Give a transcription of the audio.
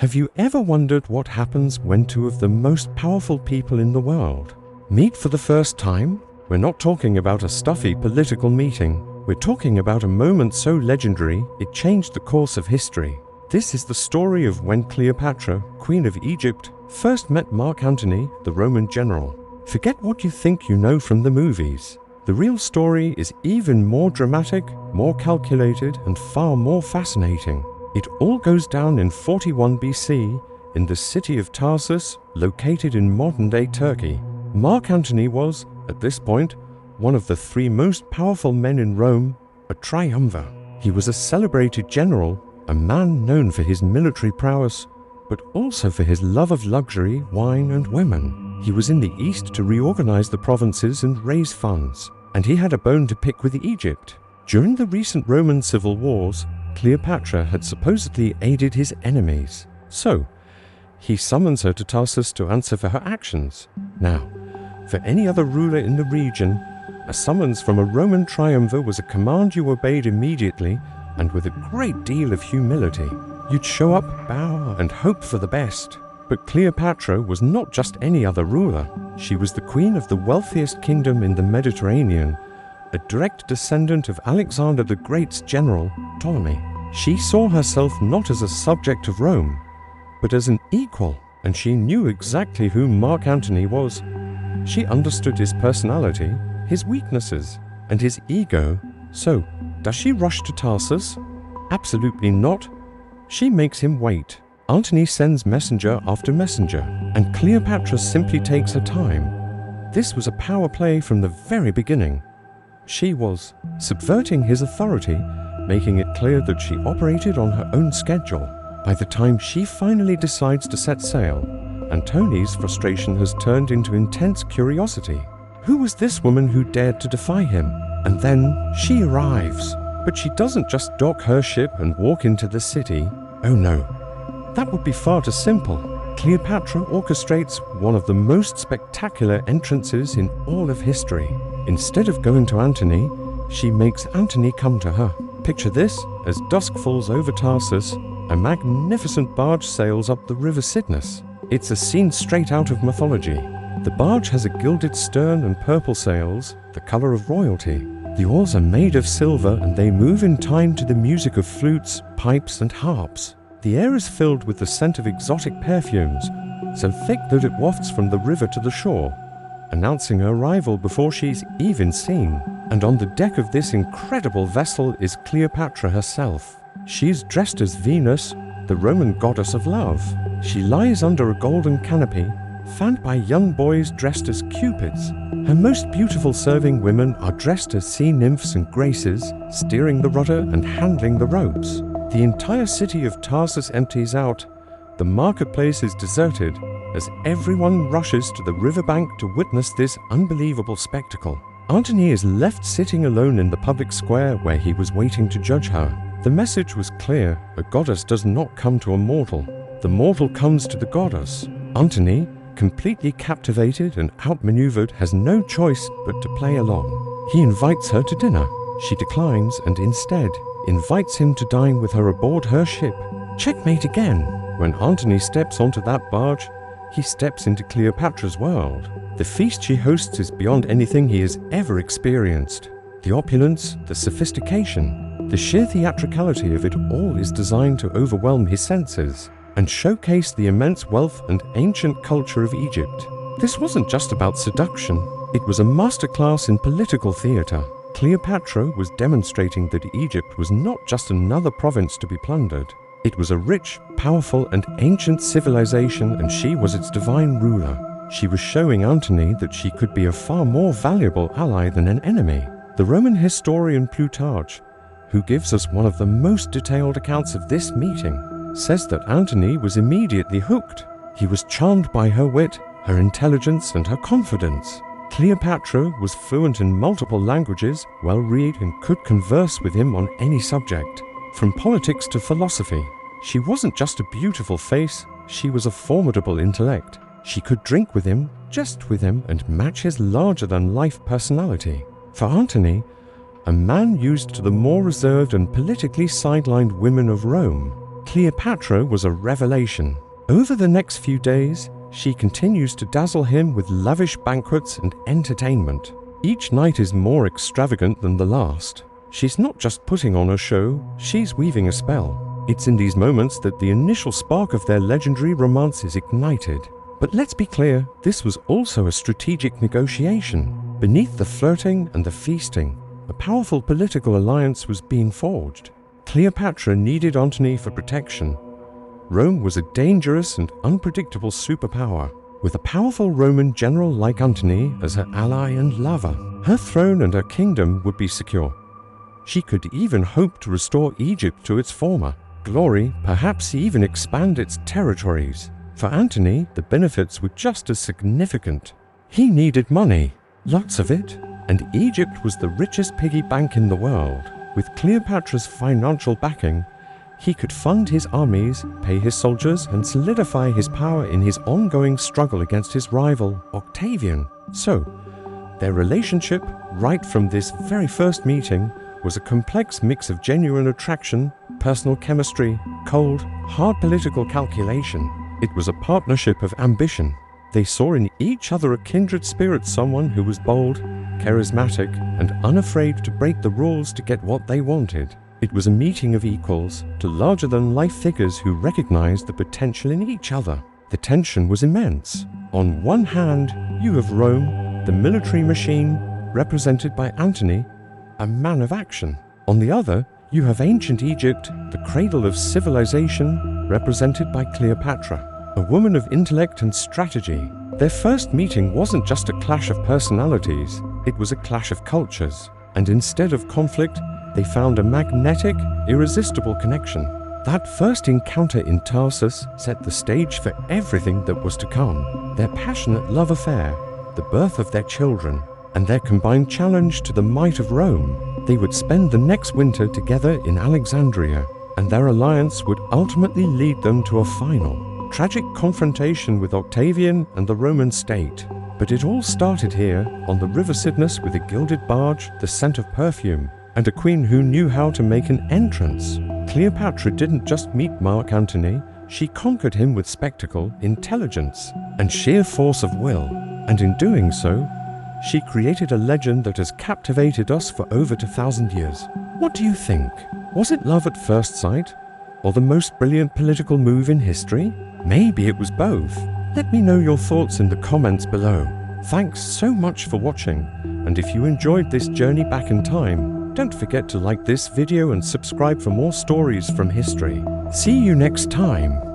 Have you ever wondered what happens when two of the most powerful people in the world meet for the first time? We're not talking about a stuffy political meeting. We're talking about a moment so legendary it changed the course of history. This is the story of when Cleopatra, Queen of Egypt, first met Mark Antony, the Roman general. Forget what you think you know from the movies. The real story is even more dramatic, more calculated, and far more fascinating. It all goes down in 41 BC in the city of Tarsus, located in modern-day Turkey. Mark Antony was, at this point, one of the three most powerful men in Rome, a triumvir. He was a celebrated general, a man known for his military prowess, but also for his love of luxury, wine, and women. He was in the east to reorganize the provinces and raise funds, and he had a bone to pick with Egypt. During the recent Roman civil wars, Cleopatra had supposedly aided his enemies. So, he summons her to Tarsus to answer for her actions. Now, for any other ruler in the region, a summons from a Roman triumvir was a command you obeyed immediately and with a great deal of humility. You'd show up, bow, and hope for the best. But Cleopatra was not just any other ruler. She was the queen of the wealthiest kingdom in the Mediterranean, a direct descendant of Alexander the Great's general, Ptolemy. She saw herself not as a subject of Rome, but as an equal, and she knew exactly who Mark Antony was. She understood his personality, his weaknesses, and his ego. So, does she rush to Tarsus? Absolutely not. She makes him wait. Antony sends messenger after messenger, and Cleopatra simply takes her time. This was a power play from the very beginning. She was subverting his authority, making it clear that she operated on her own schedule. By the time she finally decides to set sail, Antony's frustration has turned into intense curiosity. Who was this woman who dared to defy him? And then she arrives. But she doesn't just dock her ship and walk into the city. Oh no, that would be far too simple. Cleopatra orchestrates one of the most spectacular entrances in all of history. Instead of going to Antony, she makes Antony come to her. Picture this: as dusk falls over Tarsus, a magnificent barge sails up the river Cydnus. It's a scene straight out of mythology. The barge has a gilded stern and purple sails, the color of royalty. The oars are made of silver and they move in time to the music of flutes, pipes, and harps. The air is filled with the scent of exotic perfumes, so thick that it wafts from the river to the shore, announcing her arrival before she's even seen. And on the deck of this incredible vessel is Cleopatra herself. She's dressed as Venus, the Roman goddess of love. She lies under a golden canopy, fanned by young boys dressed as cupids. Her most beautiful serving women are dressed as sea nymphs and graces, steering the rudder and handling the ropes. The entire city of Tarsus empties out. The marketplace is deserted as everyone rushes to the riverbank to witness this unbelievable spectacle. Antony is left sitting alone in the public square where he was waiting to judge her. The message was clear: a goddess does not come to a mortal. The mortal comes to the goddess. Antony, completely captivated and outmaneuvered, has no choice but to play along. He invites her to dinner. She declines and instead invites him to dine with her aboard her ship. Checkmate again. When Antony steps onto that barge, he steps into Cleopatra's world. The feast she hosts is beyond anything he has ever experienced. The opulence, the sophistication, the sheer theatricality of it all is designed to overwhelm his senses and showcase the immense wealth and ancient culture of Egypt. This wasn't just about seduction, it was a masterclass in political theater. Cleopatra was demonstrating that Egypt was not just another province to be plundered. It was a rich, powerful, and ancient civilization, and she was its divine ruler. She was showing Antony that she could be a far more valuable ally than an enemy. The Roman historian Plutarch, who gives us one of the most detailed accounts of this meeting, says that Antony was immediately hooked. He was charmed by her wit, her intelligence, and her confidence. Cleopatra was fluent in multiple languages, well-read, and could converse with him on any subject, from politics to philosophy. She wasn't just a beautiful face, she was a formidable intellect. She could drink with him, jest with him, and match his larger-than-life personality. For Antony, a man used to the more reserved and politically sidelined women of Rome, Cleopatra was a revelation. Over the next few days, she continues to dazzle him with lavish banquets and entertainment. Each night is more extravagant than the last. She's not just putting on a show, she's weaving a spell. It's in these moments that the initial spark of their legendary romance is ignited. But let's be clear, this was also a strategic negotiation. Beneath the flirting and the feasting, a powerful political alliance was being forged. Cleopatra needed Antony for protection. Rome was a dangerous and unpredictable superpower. With a powerful Roman general like Antony as her ally and lover, her throne and her kingdom would be secure. She could even hope to restore Egypt to its former glory, perhaps even expand its territories. For Antony, the benefits were just as significant. He needed money, lots of it, and Egypt was the richest piggy bank in the world. With Cleopatra's financial backing, he could fund his armies, pay his soldiers, and solidify his power in his ongoing struggle against his rival, Octavian. So, their relationship, right from this very first meeting, was a complex mix of genuine attraction, personal chemistry, cold, hard political calculation. It was a partnership of ambition. They saw in each other a kindred spirit, someone who was bold, charismatic, and unafraid to break the rules to get what they wanted. It was a meeting of equals to larger-than-life figures who recognized the potential in each other. The tension was immense. On one hand, you have Rome, the military machine, represented by Antony, a man of action. On the other, you have ancient Egypt, the cradle of civilization, represented by Cleopatra, a woman of intellect and strategy. Their first meeting wasn't just a clash of personalities, it was a clash of cultures. And instead of conflict, they found a magnetic, irresistible connection. That first encounter in Tarsus set the stage for everything that was to come. Their passionate love affair, the birth of their children, and their combined challenge to the might of Rome. They would spend the next winter together in Alexandria, and their alliance would ultimately lead them to a final, tragic confrontation with Octavian and the Roman state. But it all started here, on the River Cydnus, with a gilded barge, the scent of perfume, and a queen who knew how to make an entrance. Cleopatra didn't just meet Mark Antony, she conquered him with spectacle, intelligence, and sheer force of will. And in doing so, she created a legend that has captivated us for over 2,000 years. What do you think? Was it love at first sight? Or the most brilliant political move in history? Maybe it was both. Let me know your thoughts in the comments below. Thanks so much for watching, and if you enjoyed this journey back in time, don't forget to like this video and subscribe for more stories from history. See you next time.